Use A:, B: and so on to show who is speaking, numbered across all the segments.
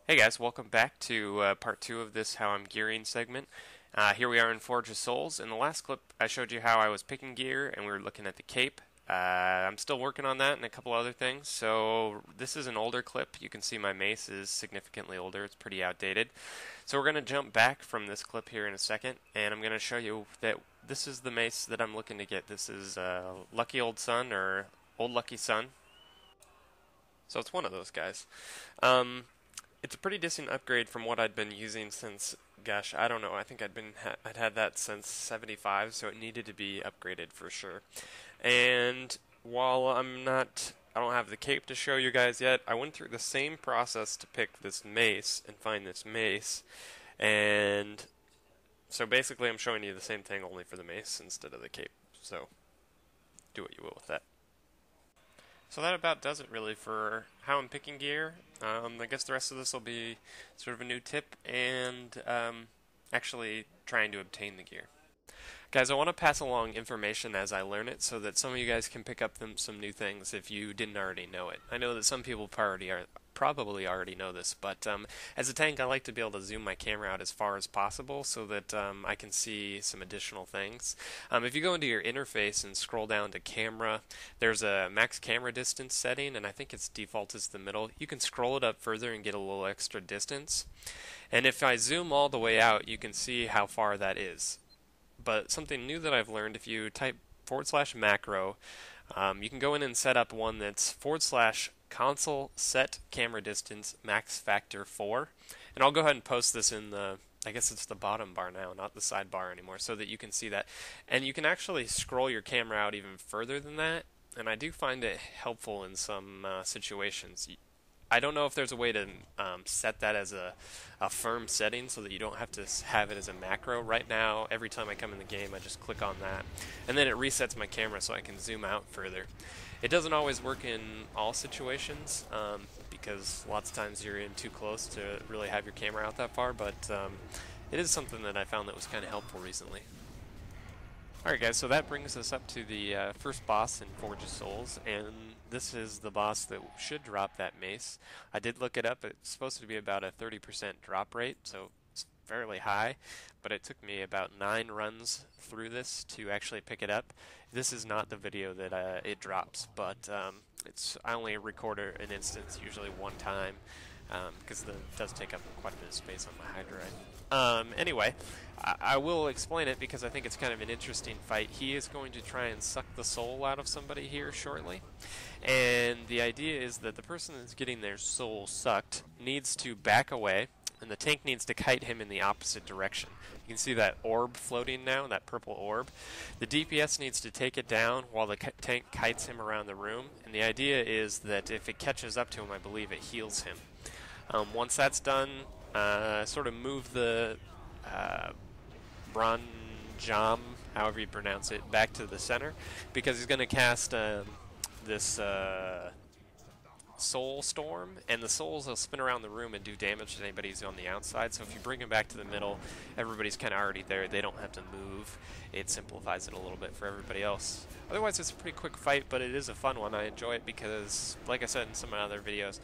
A: Hey guys, welcome back to part 2 of this How I'm Gearing segment. Here we are in Forge of Souls. In the last clip, I showed you how I was picking gear and we were looking at the cape. I'm still working on that and a couple other things. So this is an older clip. You can see my mace is significantly older. It's pretty outdated. So we're going to jump back from this clip here in a second, and I'm going to show you that this is the mace that I'm looking to get. This is Lucky Old Sun or Old Lucky Sun. So it's one of those guys. It's a pretty decent upgrade from what I'd been using since, gosh, I don't know. I think I'd had that since 75, so it needed to be upgraded for sure. And while I don't have the cape to show you guys yet, I went through the same process to pick this mace and find this mace. And so basically I'm showing you the same thing only for the mace instead of the cape. So do what you will with that. So that about does it really for how I'm picking gear. I guess the rest of this will be sort of a new tip and actually trying to obtain the gear. Guys, I want to pass along information as I learn it so that some of you guys can pick up some new things if you didn't already know it. I know that some people probably already know this, but as a tank I like to be able to zoom my camera out as far as possible so that I can see some additional things. If you go into your interface and scroll down to camera, there's a max camera distance setting, and I think its default is the middle. You can scroll it up further and get a little extra distance. And if I zoom all the way out, you can see how far that is. But something new that I've learned, if you type /macro, you can go in and set up one that's /console set camera distance max factor 4. And I'll go ahead and post this in I guess it's the bottom bar now, not the sidebar anymore, so that you can see that. And you can actually scroll your camera out even further than that, and I do find it helpful in some situations. I don't know if there's a way to set that as a firm setting so that you don't have to have it as a macro. Right now, every time I come in the game, I just click on that, and then it resets my camera so I can zoom out further. It doesn't always work in all situations because lots of times you're in too close to really have your camera out that far, but it is something that I found that was kind of helpful recently. Alright guys, so that brings us up to the first boss in Forge of Souls, and this is the boss that should drop that mace. I did look it up. It's supposed to be about a 30% drop rate, so it's fairly high, but it took me about 9 runs through this to actually pick it up. This is not the video that it drops, but I only record an instance usually one time because it does take up quite a bit of space on my hard drive. Anyway, I will explain it because I think it's kind of an interesting fight. He is going to try and suck the soul out of somebody here shortly. And the idea is that the person that's getting their soul sucked needs to back away, and the tank needs to kite him in the opposite direction. You can see that orb floating now, that purple orb. The DPS needs to take it down while the tank kites him around the room, and the idea is that if it catches up to him, I believe it heals him. Once that's done, sort of move the Bronjam, however you pronounce it, back to the center, because he's going to cast this Soul Storm, and the souls will spin around the room and do damage to anybody who's on the outside. So if you bring him back to the middle, everybody's kind of already there. They don't have to move. It simplifies it a little bit for everybody else. Otherwise, it's a pretty quick fight, but it is a fun one. I enjoy it because, like I said in some of my other videos,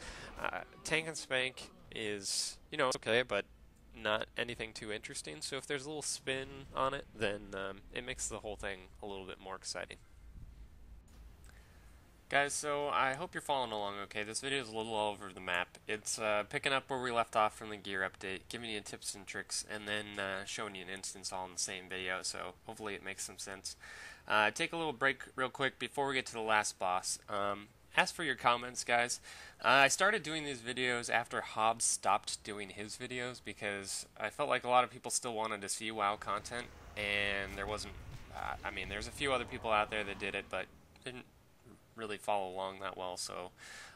A: tank and spank is, it's okay, but not anything too interesting. So if there's a little spin on it, then it makes the whole thing a little bit more exciting. Guys, so I hope you're following along okay. This video is a little all over the map. It's picking up where we left off from the gear update, giving you tips and tricks, and then showing you an instance all in the same video, so hopefully it makes some sense. Take a little break real quick before we get to the last boss. Ask for your comments, guys. I started doing these videos after Hobbs stopped doing his videos because I felt like a lot of people still wanted to see WoW content, and there wasn't, there's a few other people out there that did it, but didn't really follow along that well, so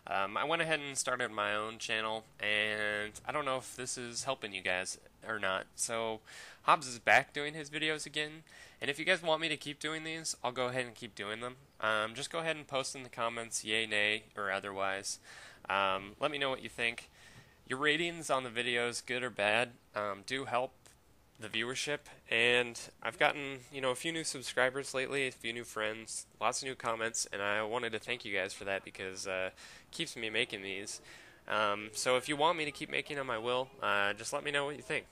A: I went ahead and started my own channel, and I don't know if this is helping you guys or not. So Hobbs is back doing his videos again, and if you guys want me to keep doing these, I'll go ahead and keep doing them. Just go ahead and post in the comments, yay, nay, or otherwise. Let me know what you think. Your ratings on the videos, good or bad, do help the viewership, and I've gotten a few new subscribers lately, a few new friends, lots of new comments, and I wanted to thank you guys for that because it keeps me making these. So if you want me to keep making them, I will. Just let me know what you think.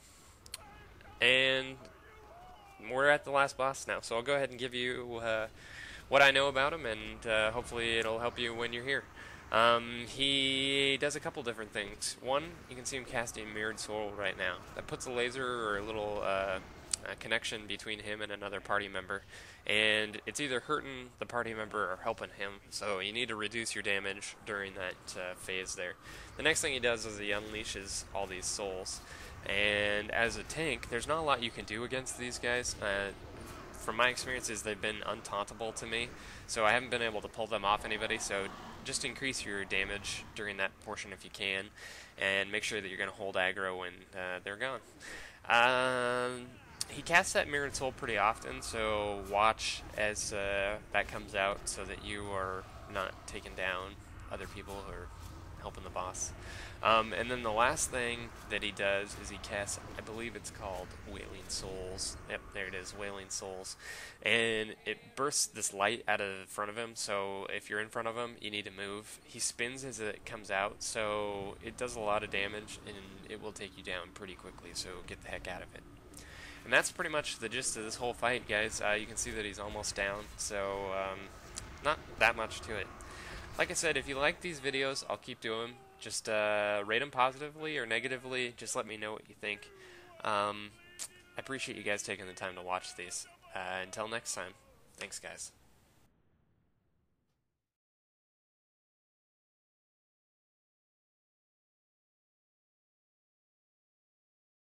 A: And we're at the last boss now, so I'll go ahead and give you what I know about him, and hopefully it'll help you when you're here. He does a couple different things. One, you can see him casting Mirrored Soul right now. That puts a laser or a little connection between him and another party member, and it's either hurting the party member or helping him, so you need to reduce your damage during that phase there. The next thing he does is he unleashes all these souls, and as a tank, there's not a lot you can do against these guys. From my experiences, they've been untauntable to me, so I haven't been able to pull them off anybody, so just increase your damage during that portion if you can, and make sure that you're going to hold aggro when they're gone. He casts that Mirrored Soul pretty often, so watch as that comes out so that you are not taking down other people who are helping the boss. And then the last thing that he does is he casts, I believe it's called Wailing Souls. Yep, there it is, Wailing Souls. And it bursts this light out of front of him, so if you're in front of him, you need to move. He spins as it comes out, so it does a lot of damage, and it will take you down pretty quickly, so get the heck out of it. And that's pretty much the gist of this whole fight, guys. You can see that he's almost down, so not that much to it. Like I said, if you like these videos, I'll keep doing them. Just rate them positively or negatively. Just let me know what you think. I appreciate you guys taking the time to watch these. Until next time, thanks, guys.